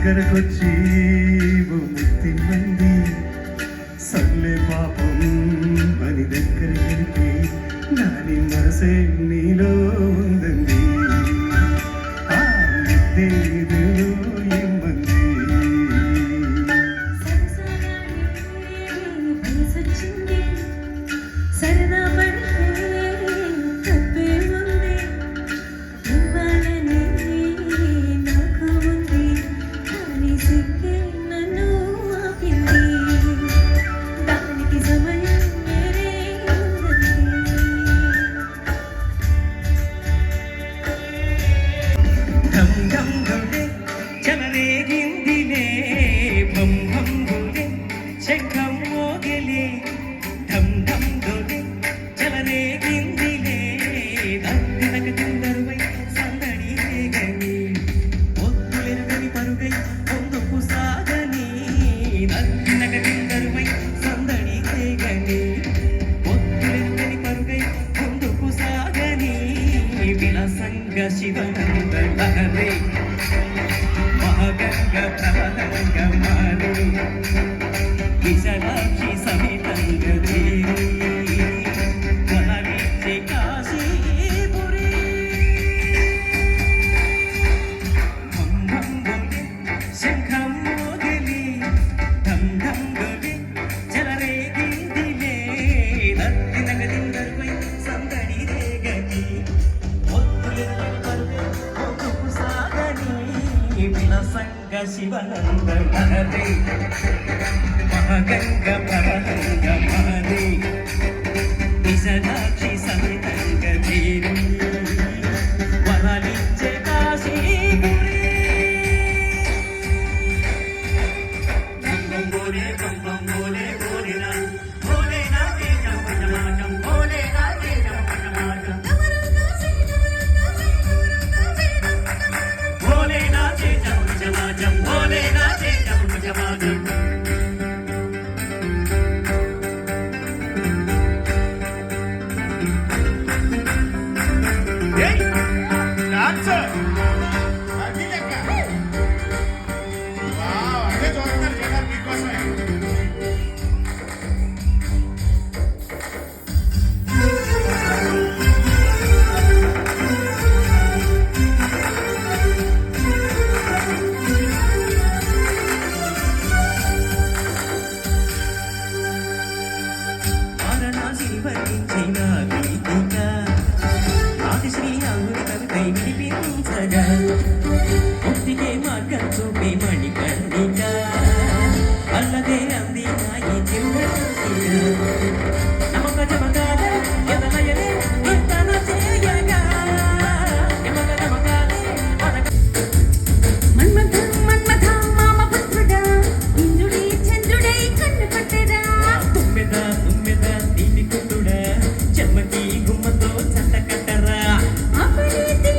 దగ్గరకొచ్చి ఓ ముత్తి మంది సల్లే పాపం అని దగ్గర గడిపి నాని మనసే నీలో ఉందండి ఆ ముద్దేదో ఏమంది సరదా శివనందలహరే మహాగంగ ప్రవహంగమాని విశాలాక్షి సమితంగ దేవి వనవిచ్చే కాశీపురి భం భం గోలి శంఖం మోగిలి ధం ధం గోలి చెలరేగిందిలే నగదిందరువై సందడి రేగని విలసంగ శివనందలహరే మహాగంగ ప్రవహంగమాని విశాలాక్షి సమితంగ దేవి వనలిచ్చే కాశీపురి ముక్తికే మార్గం చూపే మణికర్ణిక అల్లదే అంది నాయి నమక జమకాల ఎదలయలే ఇంతన చేయగా నమక జమకాలే మన్మథ మన్మథ మామ పుత్రుడా ఇంద్రుడి చంద్రుడై కన్ను పట్టెదా తుమ్మెద తుమ్మెద దీని కుట్టుడా జన్మకి గుమ్మతో చట్ట కట్టరా అపరీతి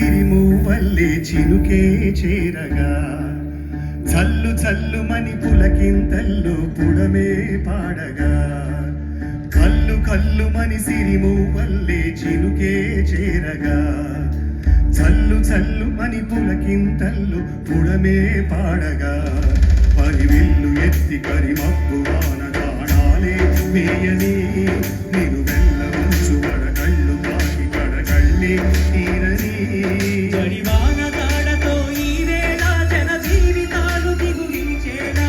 సిరిమూవల్లే చినుకే చేరగా చల్లు చల్లుమని పులకింతల్లో పుడమే పాడగా కల్లు కల్లుమని సిరిమూవల్లే చినుకే చేరగా చల్లు చల్లుమని పులకింతల్లో పుడమే పాడగా పరివిల్లు ఎత్తి కరిమప్పు వాన దాణాలే వేయని నిను వెళ్ళ ముంచు వడకళ్ళు కాకి కడకళ్ళే తీరని జడివాన తాడతో ఈ వేళ జన జీవితాలు దిగులించేలా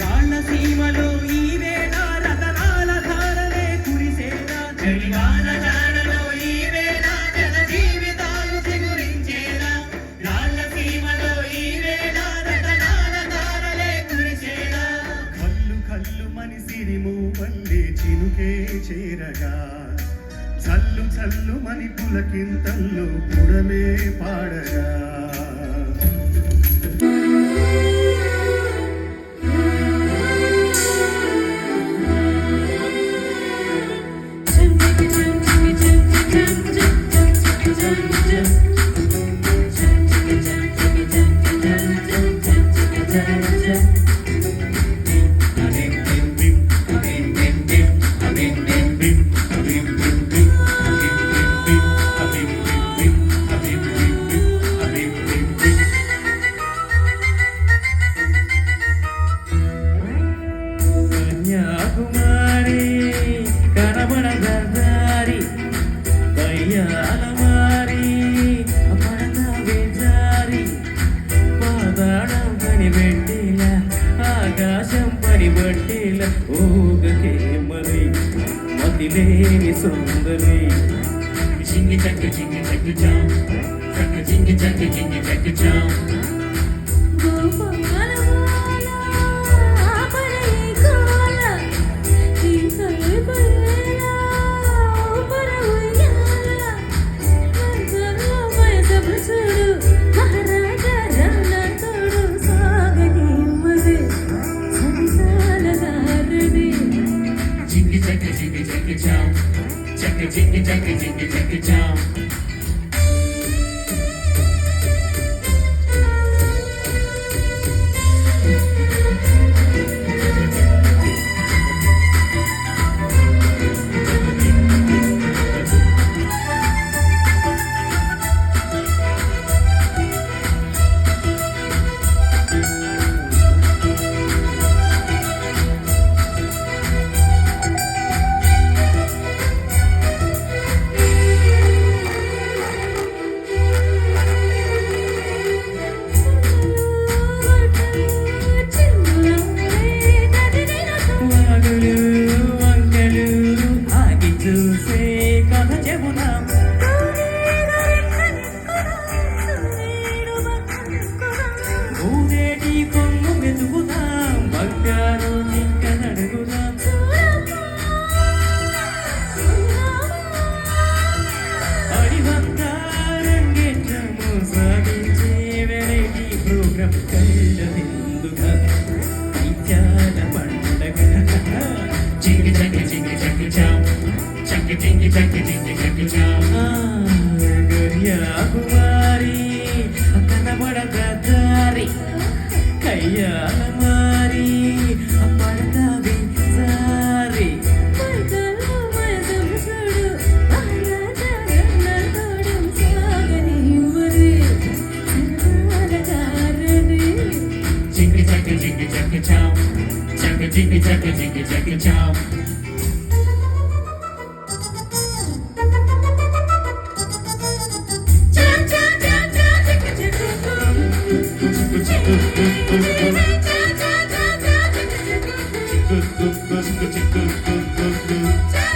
రాళ్ళ సీమలో ఈ వేళ రతనాల ధారలే కురిసేలా జడివాన తాడలో ఈ వేళ జన జీవితాలు దిగులించేలా రాళ్ళ సీమలో ఈ వేళ రతనాల ధారలే కురిసేలా కల్లు కల్లు మని సిరిమూవల్లే చినుకే చేరగా చల్లు చల్లు మని పులకింతల్లో పుడమే పాడగా కన్యాకుమారి కనబడదారి దయ్యాలమారి పడతావేదారి పాదాడం పనిబెట్టిల ఆకాశం పనిబట్టిల ఊగకే మరి మతిలేని సుందరి జింగి చక్కు జాం చక్కు జింగి చక్కు జాం Jackie Jam. కన్యాకుమారి కనబడదారి కయ్యాలమారి పడతావి సారి Jackie Jam. Jam.